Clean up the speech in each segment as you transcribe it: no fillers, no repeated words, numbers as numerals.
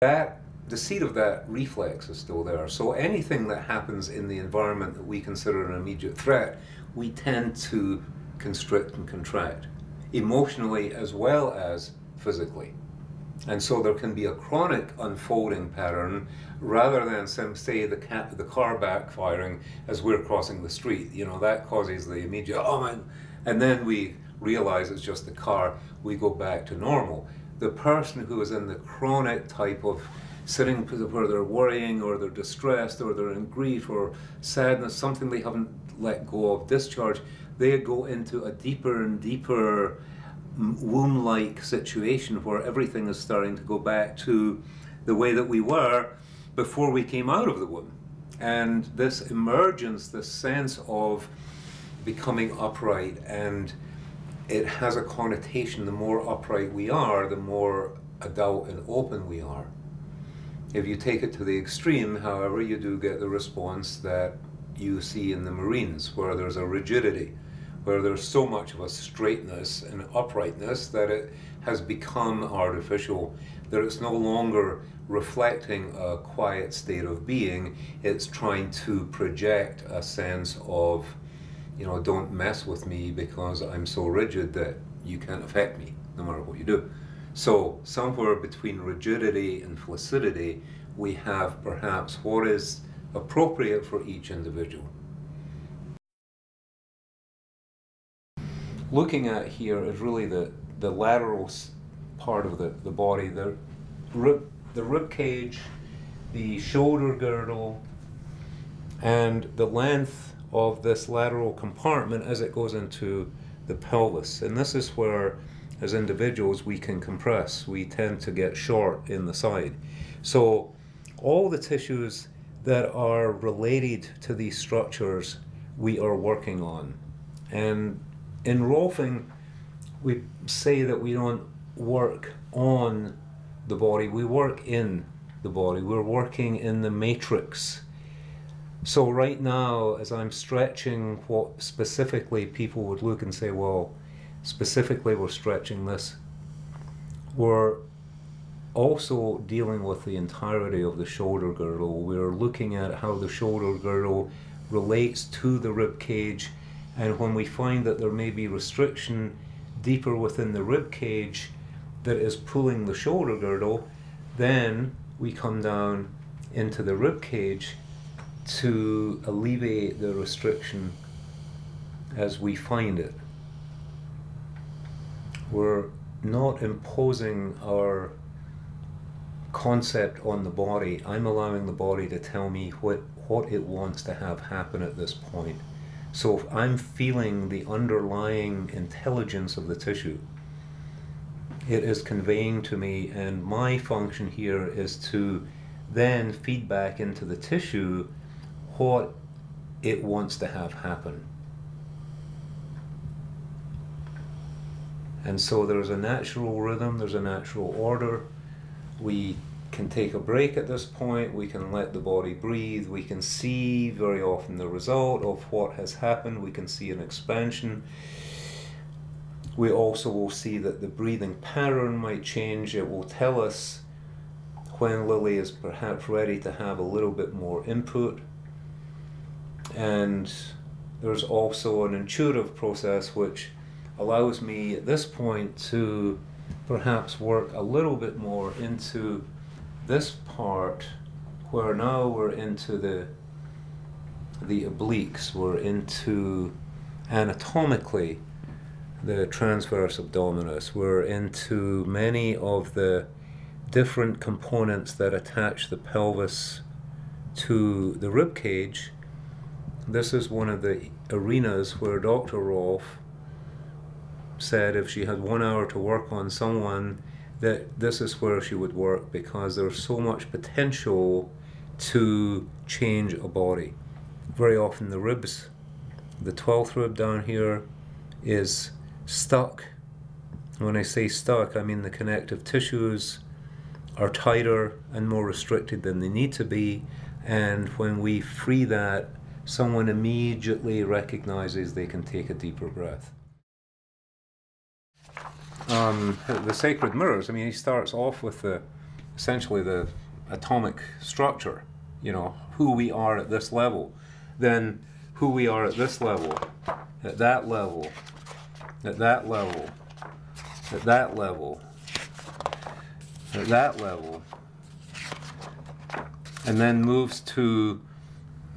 The seed of that reflex is still there. So anything that happens in the environment that we consider an immediate threat, we tend to constrict and contract, emotionally as well as physically. And so there can be a chronic unfolding pattern rather than say the car backfiring as we're crossing the street. You know, that causes the immediate, oh man, and then we realize it's just the car, we go back to normal. The person who is in the chronic type of sitting where they're worrying or they're distressed or they're in grief or sadness, something they haven't let go of, discharge, they go into a deeper and deeper womb-like situation where everything is starting to go back to the way that we were before we came out of the womb. And this emergence, this sense of becoming upright, and it has a connotation, the more upright we are, the more adult and open we are. If you take it to the extreme, however, you do get the response that you see in the Marines, where there's a rigidity, where there's so much of a straightness and uprightness that it has become artificial, that it's no longer reflecting a quiet state of being, it's trying to project a sense of, you know, don't mess with me because I'm so rigid that you can't affect me, no matter what you do. So somewhere between rigidity and flaccidity, we have perhaps what is appropriate for each individual. Looking at here is really the lateral part of the body, the rib cage, the shoulder girdle, and the length of this lateral compartment as it goes into the pelvis. And this is where, as individuals, we can compress. We tend to get short in the side. So all the tissues that are related to these structures we are working on. And in Rolfing, we say that we don't work on the body, we work in the body. We're working in the matrix. So right now, as I'm stretching what specifically people would look and say, well, specifically we're stretching this, we're also dealing with the entirety of the shoulder girdle. We're looking at how the shoulder girdle relates to the rib cage, and when we find that there may be restriction deeper within the rib cage that is pulling the shoulder girdle, then we come down into the rib cage to alleviate the restriction as we find it. We're not imposing our concept on the body. I'm allowing the body to tell me what it wants to have happen at this point. So if I'm feeling the underlying intelligence of the tissue, it is conveying to me, and my function here is to then feed back into the tissue what it wants to have happen. And so there's a natural rhythm, there's a natural order. We can take a break at this point, we can let the body breathe, we can see very often the result of what has happened, we can see an expansion. We also will see that the breathing pattern might change. It will tell us when Lily is perhaps ready to have a little bit more input. And there's also an intuitive process which allows me at this point to perhaps work a little bit more into this part, where now we're into the obliques, we're into anatomically the transverse abdominis, we're into many of the different components that attach the pelvis to the rib cage. This is one of the arenas where Dr. Rolf said if she had 1 hour to work on someone, that this is where she would work, because there's so much potential to change a body. Very often the ribs, the 12th rib down here, is stuck. When I say stuck, I mean the connective tissues are tighter and more restricted than they need to be, and when we free that, someone immediately recognizes they can take a deeper breath. The sacred mirrors, I mean, he starts off with the essentially the atomic structure, you know, who we are at this level, then who we are at this level, at that level, at that level, at that level, at that level, and then moves to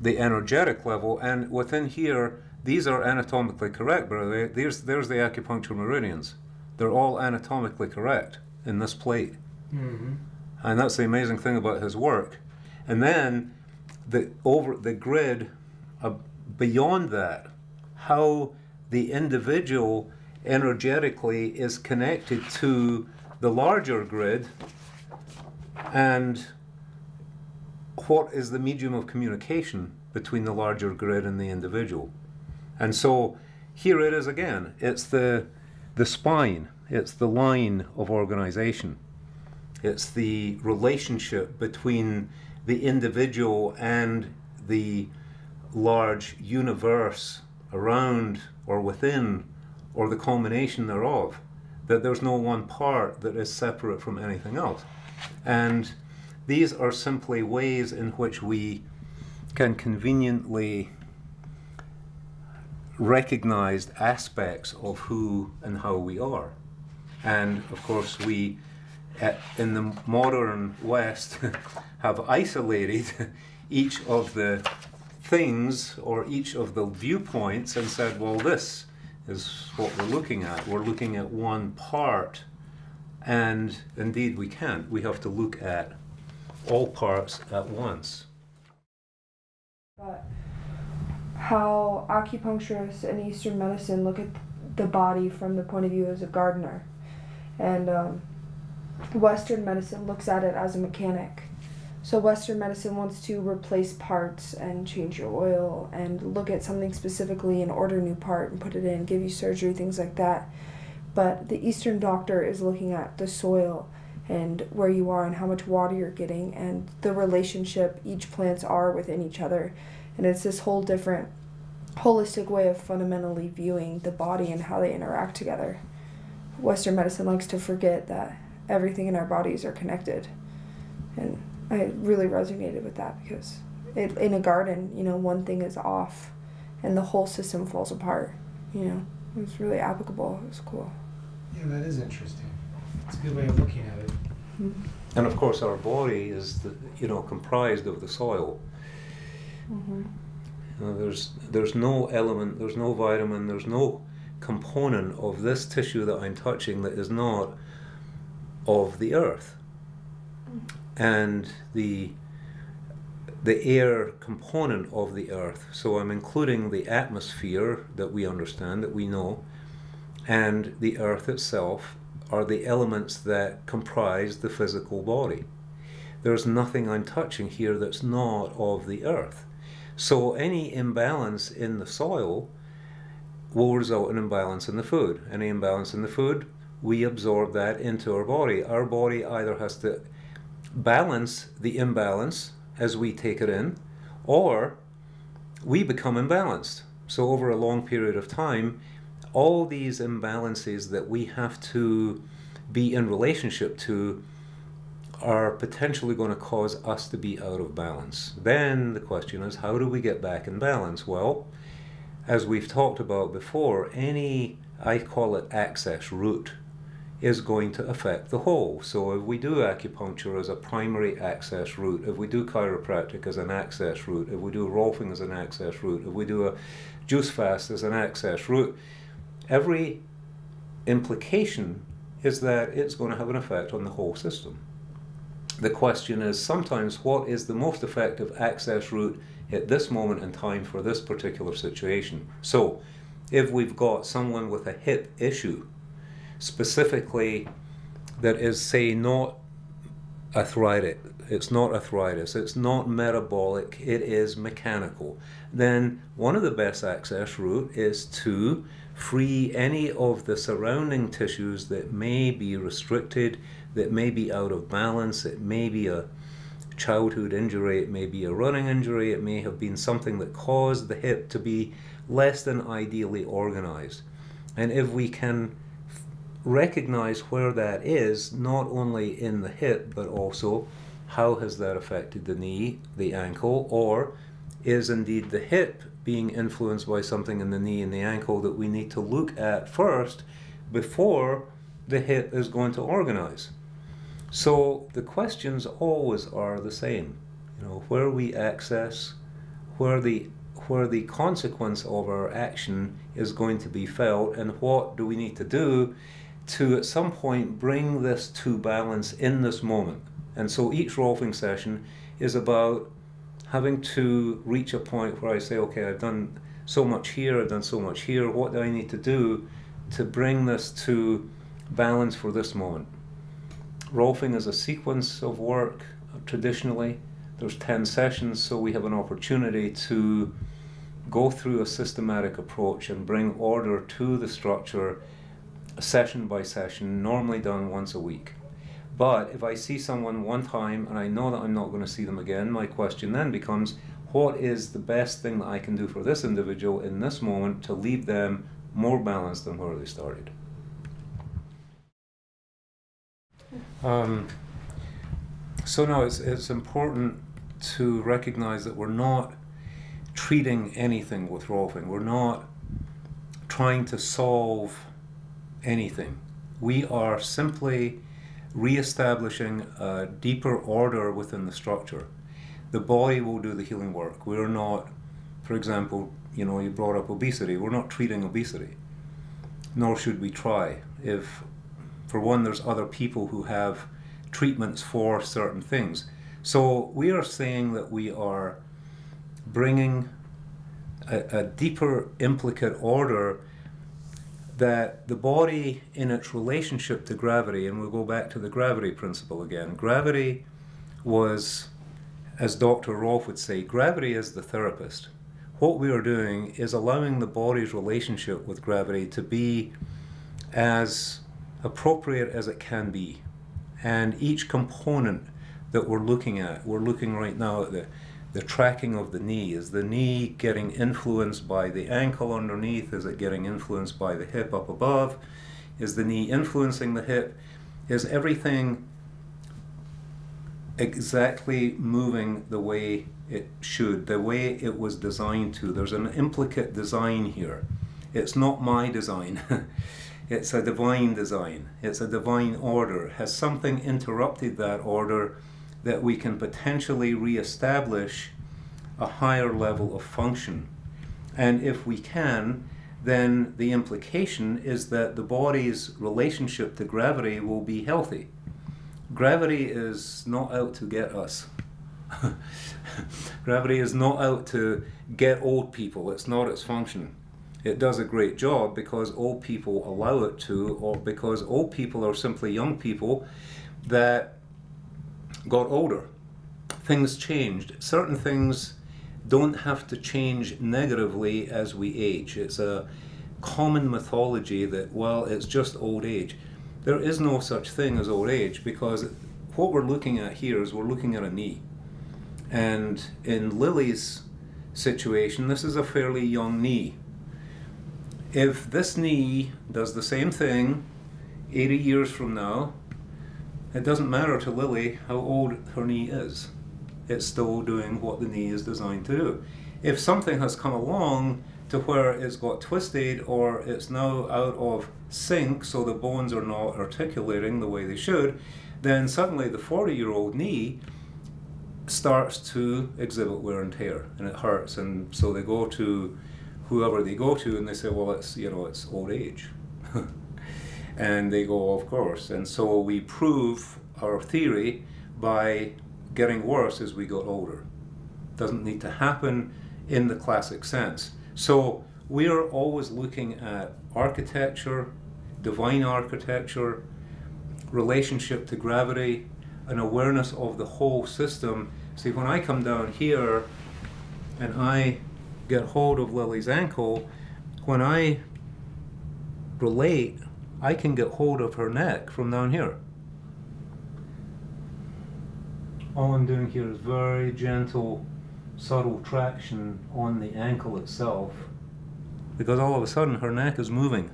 the energetic level, and within here, these are anatomically correct, brother. There's the acupuncture meridians. They're all anatomically correct in this plate. Mm-hmm. And that's the amazing thing about his work. And then over the grid, beyond that, how the individual energetically is connected to the larger grid, and what is the medium of communication between the larger grid and the individual. And so here it is again. It's the spine. It's the line of organization. It's the relationship between the individual and the large universe around or within, or the combination thereof, that there's no one part that is separate from anything else. And these are simply ways in which we can conveniently recognize aspects of who and how we are. And of course we, in the modern West, have isolated each of the things or each of the viewpoints and said, well, this is what we're looking at. We're looking at one part, and indeed we can't. We have to look at all parts at once. But how acupuncturists and Eastern medicine look at the body from the point of view as a gardener, and Western medicine looks at it as a mechanic. So Western medicine wants to replace parts and change your oil and look at something specifically and order a new part and put it in, give you surgery, things like that. But the Eastern doctor is looking at the soil and where you are and how much water you're getting and the relationship each plants are within each other. And it's this whole different holistic way of fundamentally viewing the body and how they interact together. Western medicine likes to forget that everything in our bodies are connected. And I really resonated with that because in a garden, you know, one thing is off and the whole system falls apart. You know, it was really applicable. It was cool. Yeah, that is interesting. It's a good way of looking at it. Mm-hmm. And of course our body is, comprised of the soil. Mm-hmm. You know, there's no element, there's no vitamin, there's no component of this tissue that I'm touching that is not of the earth. And the air component of the earth. So I'm including the atmosphere that we understand, that we know, and the earth itself are the elements that comprise the physical body. There's nothing I'm touching here that's not of the earth. So any imbalance in the soil will result in imbalance in the food. Any imbalance in the food, we absorb that into our body. Our body either has to balance the imbalance as we take it in, or we become imbalanced. So over a long period of time, all these imbalances that we have to be in relationship to are potentially going to cause us to be out of balance. Then the question is, how do we get back in balance? Well, as we've talked about before, any, I call it access route, is going to affect the whole. So if we do acupuncture as a primary access route, if we do chiropractic as an access route, if we do Rolfing as an access route, if we do a juice fast as an access route, every implication is that it's going to have an effect on the whole system. The question is sometimes, what is the most effective access route at this moment in time for this particular situation? So if we've got someone with a hip issue, specifically that is, say, not arthritic, it's not arthritis, it's not metabolic, it is mechanical, then one of the best access route is to free any of the surrounding tissues that may be restricted, that may be out of balance. It may be a childhood injury, it may be a running injury, it may have been something that caused the hip to be less than ideally organized. And if we can recognize where that is, not only in the hip, but also how has that affected the knee, the ankle, or is indeed the hip being influenced by something in the knee and the ankle that we need to look at first before the hip is going to organize. So the questions always are the same. You know, where we access, where the consequence of our action is going to be felt, and what do we need to do to at some point bring this to balance in this moment. And so each Rolfing session is about having to reach a point where I say, okay, I've done so much here, I've done so much here, what do I need to do to bring this to balance for this moment? Rolfing is a sequence of work. Traditionally, there's 10 sessions, so we have an opportunity to go through a systematic approach and bring order to the structure session by session, normally done once a week. But if I see someone one time and I know that I'm not going to see them again, my question then becomes, what is the best thing that I can do for this individual in this moment to leave them more balanced than where they started? So now it's important to recognize that we're not treating anything with Rolfing. We're not trying to solve anything. We are simply re-establishing a deeper order within the structure. The body will do the healing work. We're not, for example, you know, you brought up obesity. We're not treating obesity, nor should we try. If, for one, there's other people who have treatments for certain things. So we are saying that we are bringing a deeper implicate order, that the body in its relationship to gravity, and we'll go back to the gravity principle again. Gravity was, as Dr. Rolf would say, gravity is the therapist. What we are doing is allowing the body's relationship with gravity to be as appropriate as it can be. And each component that we're looking right now at the tracking of the knee. Is the knee getting influenced by the ankle underneath? Is it getting influenced by the hip up above? Is the knee influencing the hip? Is everything exactly moving the way it should, the way it was designed to? There's an implicate design here. It's not my design. It's a divine design. It's a divine order. Has something interrupted that order that we can potentially reestablish a higher level of function? And if we can, then the implication is that the body's relationship to gravity will be healthy. Gravity is not out to get us. Gravity is not out to get old people. It's not its function. It does a great job because old people allow it to, or because old people are simply young people that got older. Things changed. Certain things don't have to change negatively as we age. It's a common mythology that, well, it's just old age. There is no such thing as old age, because what we're looking at here is we're looking at a knee. And in Lily's situation, this is a fairly young knee. If this knee does the same thing 80 years from now, it doesn't matter to Lily how old her knee is. It's still doing what the knee is designed to do. If something has come along to where it's got twisted, or it's now out of sync, so the bones are not articulating the way they should, then suddenly the 40-year-old knee starts to exhibit wear and tear, and it hurts. And so they go to whoever they go to, and they say, well, it's, you know, it's old age. And they go, of course. And so we prove our theory by getting worse as we got older. Doesn't need to happen in the classic sense. So we are always looking at architecture, divine architecture, relationship to gravity, an awareness of the whole system. See, when I come down here and I get hold of Lily's ankle, when I relate, I can get hold of her neck from down here. All I'm doing here is very gentle, subtle traction on the ankle itself, because all of a sudden her neck is moving.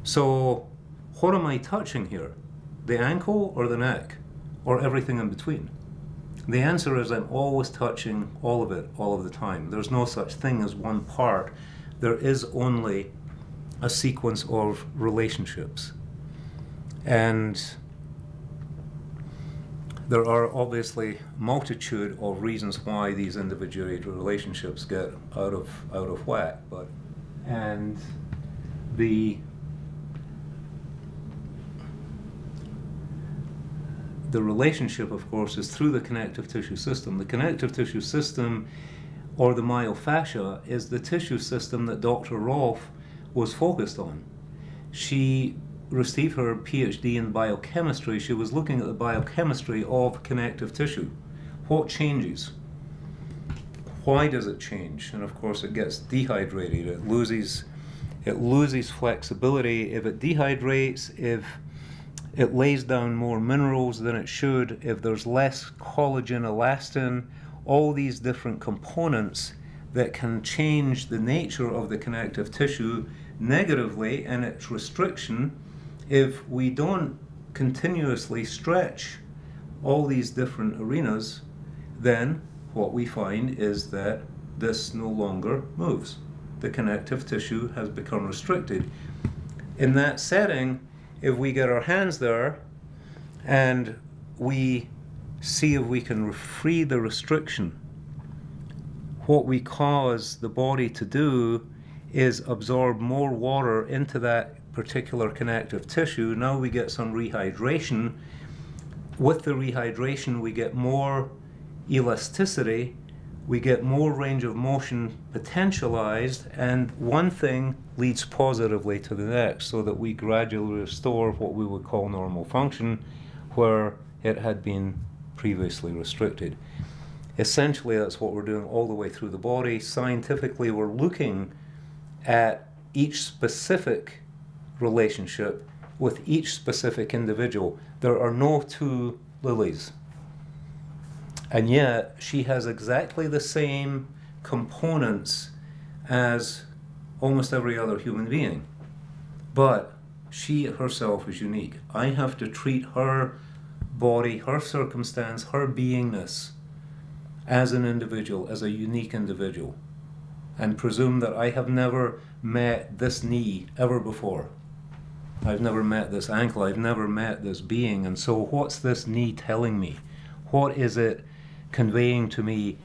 So what am I touching here? The ankle or the neck? Or everything in between? The answer is I'm always touching all of it, all of the time. There's no such thing as one part. There is only a sequence of relationships. And there are obviously multitude of reasons why these individuated relationships get out of whack, and the relationship, of course, is through the connective tissue system. The connective tissue system, or the myofascia, is the tissue system that Dr. Rolf was focused on. She received her PhD in biochemistry. She was looking at the biochemistry of connective tissue. What changes? Why does it change? And of course it gets dehydrated. It loses flexibility. If it dehydrates, if it lays down more minerals than it should, if there's less collagen, elastin, all these different components that can change the nature of the connective tissue negatively in its restriction. If we don't continuously stretch all these different arenas, then what we find is that this no longer moves. The connective tissue has become restricted. In that setting, if we get our hands there and we see if we can free the restriction, what we cause the body to do is absorb more water into that particular connective tissue. Now we get some rehydration. With the rehydration, we get more elasticity, we get more range of motion potentialized, and one thing leads positively to the next, so that we gradually restore what we would call normal function where it had been previously restricted. Essentially, that's what we're doing all the way through the body. Scientifically, we're looking at each specific relationship with each specific individual. There are no two Lilies. And yet, she has exactly the same components as almost every other human being. But she herself is unique. I have to treat her body, her circumstance, her beingness as an individual, as a unique individual, and presume that I have never met this knee ever before. I've never met this ankle, I've never met this being, and so what's this knee telling me? What is it conveying to me